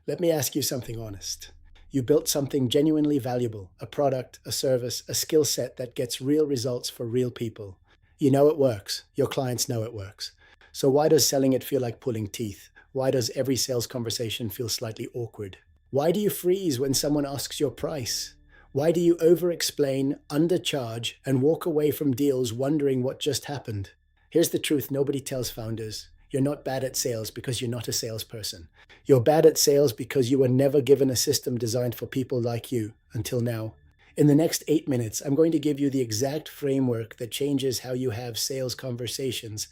Let me ask you something honest. You built something genuinely valuable, a product, a service, a skill set that gets real results for real people. You know it works. Your clients know it works. So why does selling it feel like pulling teeth? Why does every sales conversation feel slightly awkward? Why do you freeze when someone asks your price? Why do you over-explain, undercharge, and walk away from deals wondering what just happened? Here's the truth nobody tells founders. You're not bad at sales because you're not a salesperson. You're bad at sales because you were never given a system designed for people like you, until now. In the next 8 minutes, I'm going to give you the exact framework that changes how you have sales conversations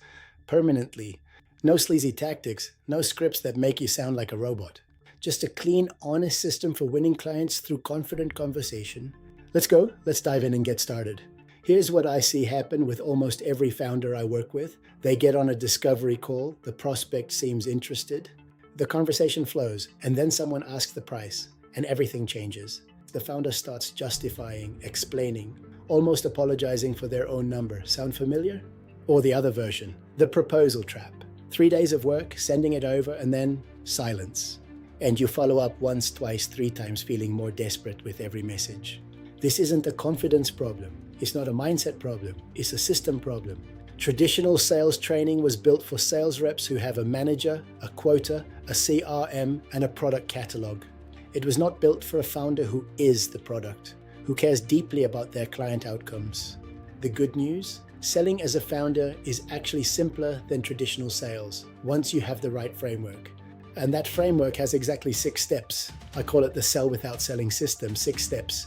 permanently. No sleazy tactics, no scripts that make you sound like a robot. Just a clean, honest system for winning clients through confident conversation. Let's go. Let's dive in and get started. Here's what I see happen with almost every founder I work with. They get on a discovery call. The prospect seems interested. The conversation flows, and then someone asks the price, and everything changes. The founder starts justifying, explaining, almost apologizing for their own number. Sound familiar? Or the other version, the proposal trap. 3 days of work, sending it over, and then silence. And you follow up once, twice, 3 times, feeling more desperate with every message. This isn't a confidence problem. It's not a mindset problem. It's a system problem. Traditional sales training was built for sales reps who have a manager, a quota, a CRM, and a product catalog. It was not built for a founder who is the product, who cares deeply about their client outcomes. The good news? Selling as a founder is actually simpler than traditional sales once you have the right framework. And that framework has exactly 6 steps. I call it the sell without selling system, 6 steps.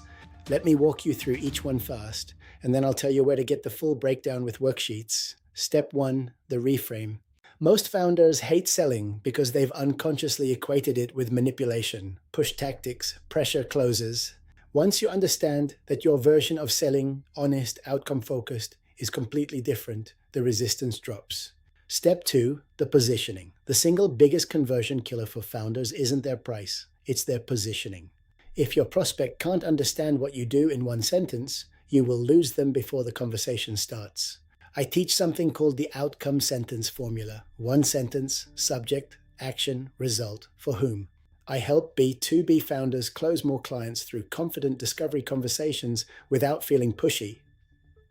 Let me walk you through each one fast, and then I'll tell you where to get the full breakdown with worksheets. Step 1, the reframe. Most founders hate selling because they've unconsciously equated it with manipulation, push tactics, pressure closes. Once you understand that your version of selling, honest, outcome-focused, is completely different, the resistance drops. Step 2, the positioning. The single biggest conversion killer for founders isn't their price, it's their positioning. If your prospect can't understand what you do in one sentence, you will lose them before the conversation starts. I teach something called the outcome sentence formula. 1 sentence, subject, action, result, for whom. I help B2B founders close more clients through confident discovery conversations without feeling pushy.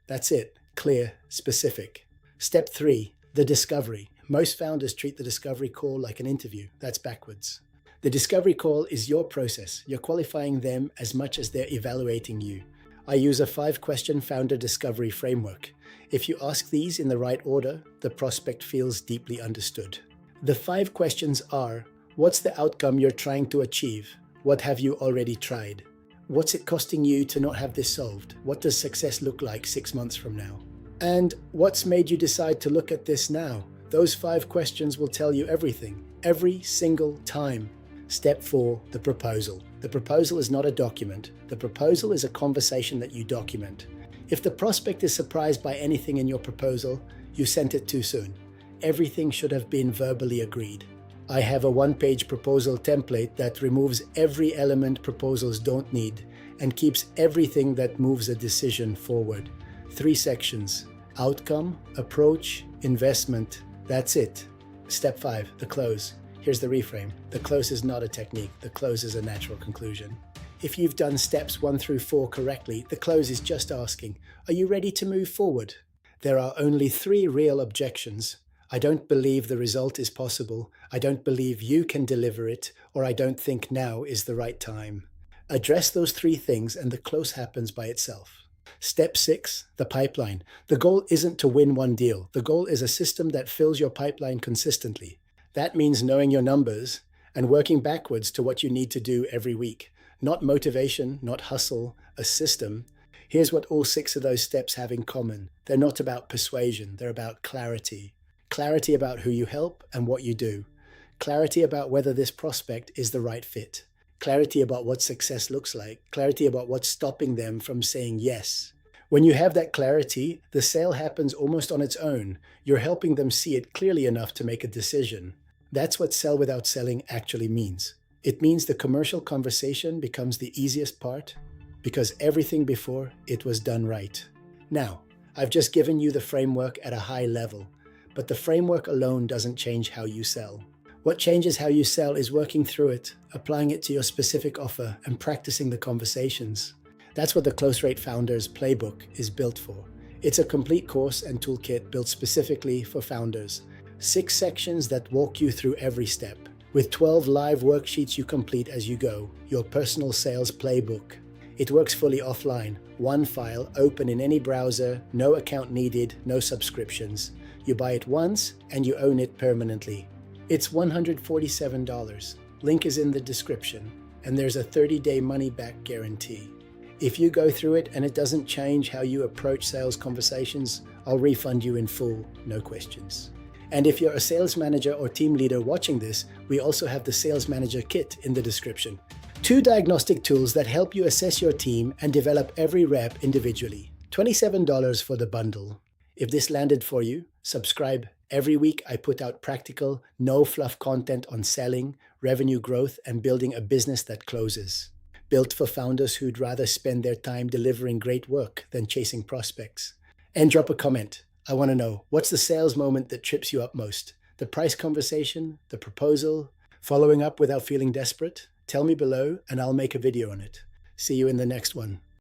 That's it, clear, specific. Step 3, the discovery. Most founders treat the discovery call like an interview. That's backwards. The discovery call is your process. You're qualifying them as much as they're evaluating you. I use a 5-question founder discovery framework. If you ask these in the right order, the prospect feels deeply understood. The 5 questions are: what's the outcome you're trying to achieve? What have you already tried? What's it costing you to not have this solved? What does success look like 6 months from now? And what's made you decide to look at this now? Those 5 questions will tell you everything, every single time. Step 4, the proposal. The proposal is not a document. The proposal is a conversation that you document. If the prospect is surprised by anything in your proposal, you sent it too soon. Everything should have been verbally agreed. I have a 1-page proposal template that removes every element proposals don't need and keeps everything that moves a decision forward. 3 sections: outcome, approach, investment. That's it. Step 5, the close. Here's the reframe. The close is not a technique. The close is a natural conclusion. If you've done steps 1 through 4 correctly, the close is just asking, are you ready to move forward? There are only 3 real objections. I don't believe the result is possible. I don't believe you can deliver it, or I don't think now is the right time. Address those 3 things and the close happens by itself. Step 6, the pipeline. The goal isn't to win one deal. The goal is a system that fills your pipeline consistently. That means knowing your numbers and working backwards to what you need to do every week. Not motivation, not hustle, a system. Here's what all 6 of those steps have in common. They're not about persuasion, they're about clarity. Clarity about who you help and what you do. Clarity about whether this prospect is the right fit. Clarity about what success looks like. Clarity about what's stopping them from saying yes. When you have that clarity, the sale happens almost on its own. You're helping them see it clearly enough to make a decision. That's what sell without selling actually means. It means the commercial conversation becomes the easiest part because everything before it was done right. Now, I've just given you the framework at a high level, but the framework alone doesn't change how you sell. What changes how you sell is working through it, applying it to your specific offer, and practicing the conversations. That's what the CloseRate Founders Playbook is built for. It's a complete course and toolkit built specifically for founders. 6 sections that walk you through every step, with 12 live worksheets you complete as you go, your personal sales playbook. It works fully offline, one file, open in any browser, no account needed, no subscriptions. You buy it once and you own it permanently. It's $147. Link is in the description, and there's a 30-day money-back guarantee. If you go through it and it doesn't change how you approach sales conversations, I'll refund you in full, no questions. And if you're a sales manager or team leader watching this, we also have the Sales Manager Kit in the description. 2 diagnostic tools that help you assess your team and develop every rep individually. $27 for the bundle. If this landed for you, subscribe. Every week I put out practical, no-fluff content on selling, revenue growth, and building a business that closes. Built for founders who'd rather spend their time delivering great work than chasing prospects. And drop a comment. I want to know, what's the sales moment that trips you up most? The price conversation? The proposal? Following up without feeling desperate? Tell me below and I'll make a video on it. See you in the next one.